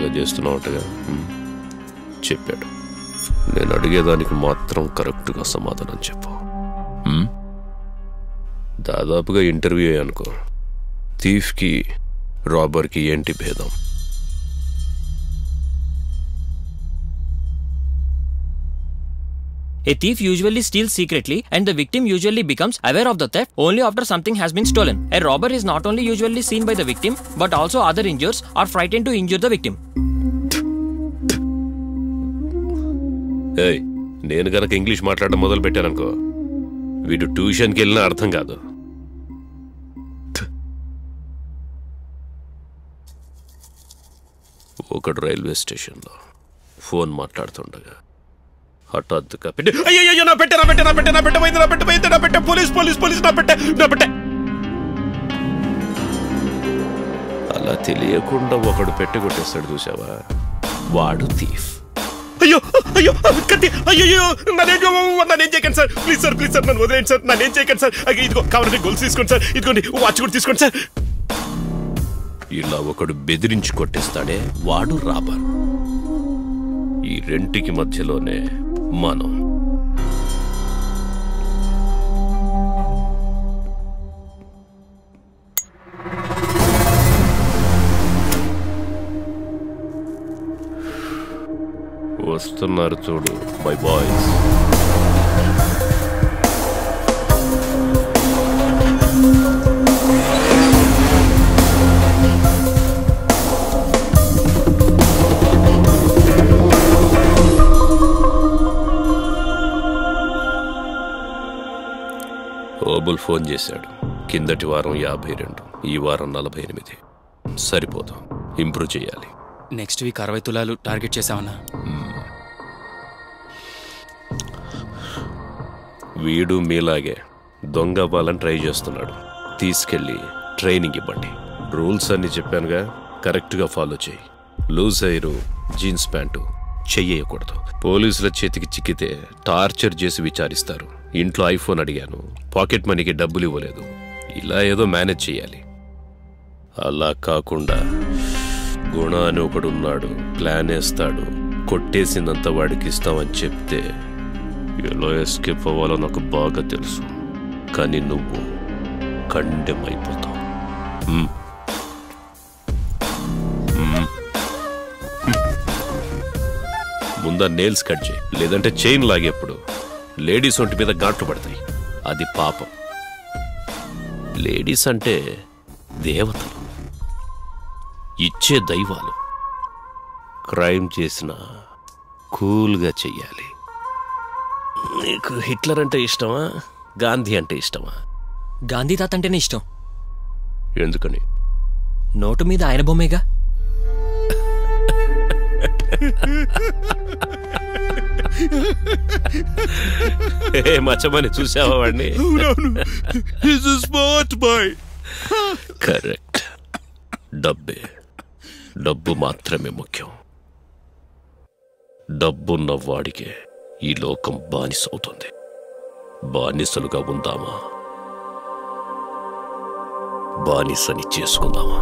ఇలాగా చేస్తున్నావుటగా చెప్పాడు. నేను అడిగేదానికి మాత్రం కరెక్ట్గా సమాధానం చెప్పు. దాదాపుగా ఇంటర్వ్యూ అనుకో. థీఫ్కి రాబర్కి ఏంటి భేదం? A thief usually steals secretly and the victim usually becomes aware of the theft only after something has been stolen. A robber is not only usually seen by the victim but also other injurers are frightened to injure the victim. Hey, నేను గనక English మాట్లాడడం మొదలు పెట్టాననుకో, వీడు ట్యూషన్కి వెళ్ళినా అర్థం కాదు. ఒకడు రైల్వే స్టేషన్లో ఫోన్ మాట్లాడుతుండగా హఠాత్తుగా అలా తెలియకుండా ఒకడు పెట్టి కొట్టేస్తాడు చూసావా, వాడు థీఫ్. అయ్యో అయ్యో కత్తి, అయ్యో నన్నేం చేయకండి sir, please sir, please sir, నన్ను వదిలేండి సార్, నన్నేం చేయకండి సార్. ఇదిగో కావాలంటే గొలుసు తీసుకోండి సార్, ఇదిగోండి వాచ్ కూడా తీసుకోండి సార్. ఇలా ఒకడు బెదిరించి కొట్టేస్తాడే వాడు రాబర్. ఈ రెంటికి మధ్యలోనే మనం. వస్తున్నారు చూడు మై బాయ్స్. ఓబుల్ ఫోన్ చేశాడు. కిందటి వారం 52, ఈ వారం 48. సరిపోదు, ఇంప్రూవ్ చేయాలి. నెక్స్ట్ వీక్ 60 తులాలు టార్గెట్ చేశామన్నా. వీడు మీలాగే దొంగ అవ్వాలని ట్రై చేస్తున్నాడు. తీసుకెళ్ళి ట్రైనింగ్ ఇవ్వండి. రూల్స్ అన్ని చెప్పానుగా, కరెక్ట్గా ఫాలో చేయి. లూజ్ ఎయిర్, జీన్స్ ప్యాంటు చెయ్యకూడదు. పోలీసుల చేతికి చిక్కితే టార్చర్ చేసి విచారిస్తారు. ఇంట్లో ఐఫోన్ అడిగాను, పాకెట్ మనీకి డబ్బులు ఇవ్వలేదు. ఇలా ఏదో మేనేజ్ చేయాలి. అలా కాకుండా గుణ అని ఒకడున్నాడు, ప్లాన్ వేస్తాడు, కొట్టేసిందంతా వాడికి ఇస్తామని చెప్తే ఎలా ఎస్కేప్ అవ్వాలో నాకు బాగా తెలుసు. కానీ నువ్వు కండెమైపోతావు. ముందా నేల్స్ కట్ చేయి, లేదంటే చైన్ లాగేప్పుడు లేడీస్ ఒంటి మీద గాట్లు పడతాయి. అది పాపం. లేడీస్ అంటే దేవతలు, ఇచ్చే దైవాలు. క్రైమ్ చేసిన కూల్గా చెయ్యాలి. నీకు హిట్లర్ అంటే ఇష్టమా, గాంధీ అంటే ఇష్టమా? గాంధీ తాత అంటేనే ఇష్టం. ఎందుకని? నోటు మీద ఆయన బొమ్మేగా. మచ్చమని చూసావా వాడిని? కరెక్ట్. డబ్బు మాత్రమే ముఖ్యం. డబ్బున్న వాడికే ఈ లోకం బానిస అవుతుంది. బానిసలుగా ఉందామా, బానిసని చేసుకుందామా?